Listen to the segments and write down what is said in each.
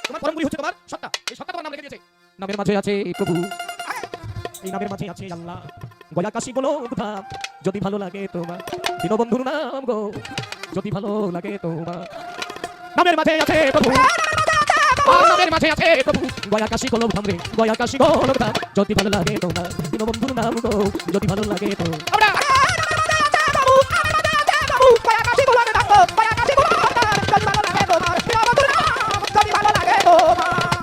তোমার পরম গুরু হচ্ছে তোমার সত্তা, এই সত্তা তোমার নাম রেখে দিয়েছে। নামের মাঝে আছে প্রভু, এই নামের মাঝে আছে আল্লাহ, গয়া কাশি বলো ধাম। যদি ভালো লাগে তোমার দীনবন্ধুর নাম গো, যদি ভালো লাগে তোমার। নামের মাঝে আছে প্রভু, নামের মাঝে আছে প্রভু, গয়া কাশি গোলক ধাম রে, গয়া কাশি গোলক ধাম। যদি ভালো লাগে তোমার দীনবন্ধুর নাম গো, যদি ভালো লাগে তো।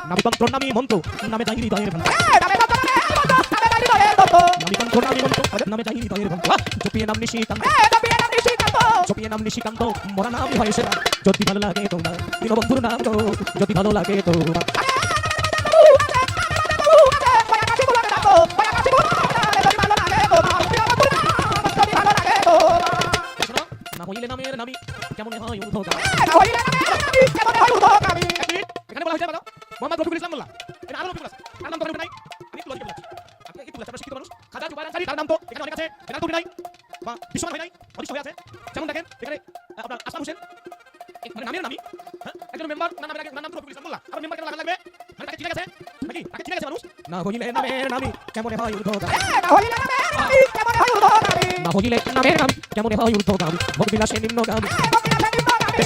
নামি তন্ত্র নামি মন্ত্র নামে যাই হৃদয়ের ভান্ডার, নামি তন্ত্র নামি মন্ত্র নামে যাই হৃদয়ের ভান্ডার। জপিয়ে নাম নিশিকান্ত, জপিয়ে নাম নিশিকান্ত, মরা নাম হয় সেরা। যদি ভালো লাগে তোমার দীনবন্ধুর নাম গো, যদি ভালো লাগে তোমার। না হইলে নামের নামি কেমন হয় উদ্ভোগা, এখানে বলা হয়েছে মোহাম্মদ রফিকুল ইসলাম মোল্লা, এর আরো রফিকুল আছে, তার নাম তো নাই। আমি একটু লজিক বলছি, আপনি একটু বলছেন, আমরা শিক্ষিত মানুষ। খাজা জুবাইর আনসারী, তার নাম তো এখানে অনেক আছে, এখানে তো নাই বা বিশ্বমান হয় নাই, অদৃশ্য হয়ে আছে। যেমন দেখেন এখানে আপনার আসলাম হোসেন, মানে নামের নামি, হ্যাঁ, একজন মেম্বার নাম তো রফিকুল ইসলাম মোল্লা, আবার মেম্বার কেন লাগা লাগবে? মানে তাকে চিনে গেছে নাকি, তাকে চিনে গেছে মানুষ। না হইলে নামের নামি কেমন হয় উদ্ভোগা, না হইলে নামের নামি কেমন হয় উদ্ভোগামী। ভোগ বিলাসে নিম্নগামী,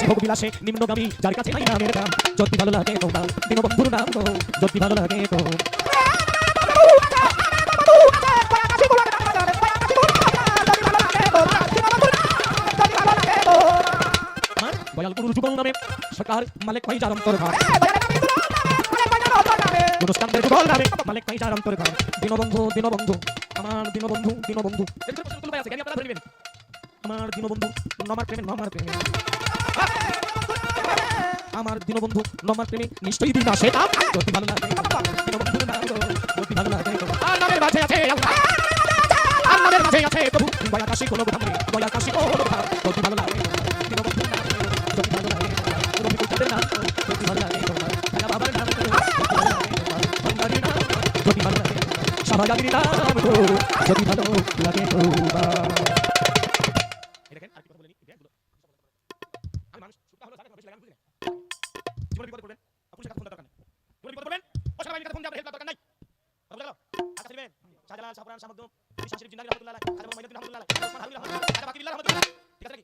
ভোগ বিলাসে নিম্নগামী, যার কাছে নাই নামের নাম। যদি ভালো লাগে তোমার দীনবন্ধুর নাম গো, যদি ভালো লাগে তো। দয়াল গুরুর যুগল নামে সরকার মালিক ভাই যার অন্তর ঘর, গুরুস্কান্দের যুগল নামে মালিক ভাই যার অন্তর ঘর। দীনবন্ধু দীনবন্ধু আমার দীনবন্ধু দীনবন্ধু, আমার দীনবন্ধু নমার প্রেমে নমার প্রেমে, আমার দীনবন্ধু নমার প্রেমে নিশ্চয়ই দিন আসে। যদি ভালো লাগে দীনবন্ধুর নাম গো, যদি ভালো লাগে। আর নামের মাঝে আছে আল্লাহ, আর নামের মাঝে আছে প্রভু, গয়া কাশি গোলক ধাম রে, গয়া কাশি গোলক ধাম। যদি ভালো লাগে দীনবন্ধুর নাম গো, যদি ভালো লাগে রফিকুল চাঁদের নাম গো, যদি ভালো লাগে তোমার রাজা বাবার নাম গো, যদি ভালো লাগে তোমার ভান্ডারির নাম, যদি ভালো লাগে শাহজাদির নাম গো, যদি ভালো লাগে তোমার। আমি মানুষ সুখটা হলো জায়গা বেশি লাগান বুঝলেন, জীবনে বিপদে পড়বেন আপনি সেটা ফোন দরকার নেই, জীবনে বিপদে পড়বেন ও সেটা বাইরে ফোন দিয়ে আপনার হেল্প দরকার নাই। বুঝলো আচ্ছা দিবেন শাহজালাল শাহপুরান শাহমুদ্দুম শাহ শরীফ জিন্দাগি রহমাতুল্লাহ আলাইহি, খাজা মোহাম্মদ বিন আব্দুল্লাহ আলাইহি, ওসমান হারুন রহমাতুল্লাহ, খাজা বাকি বিল্লাহ রহমাতুল্লাহ। ঠিক আছে নাকি?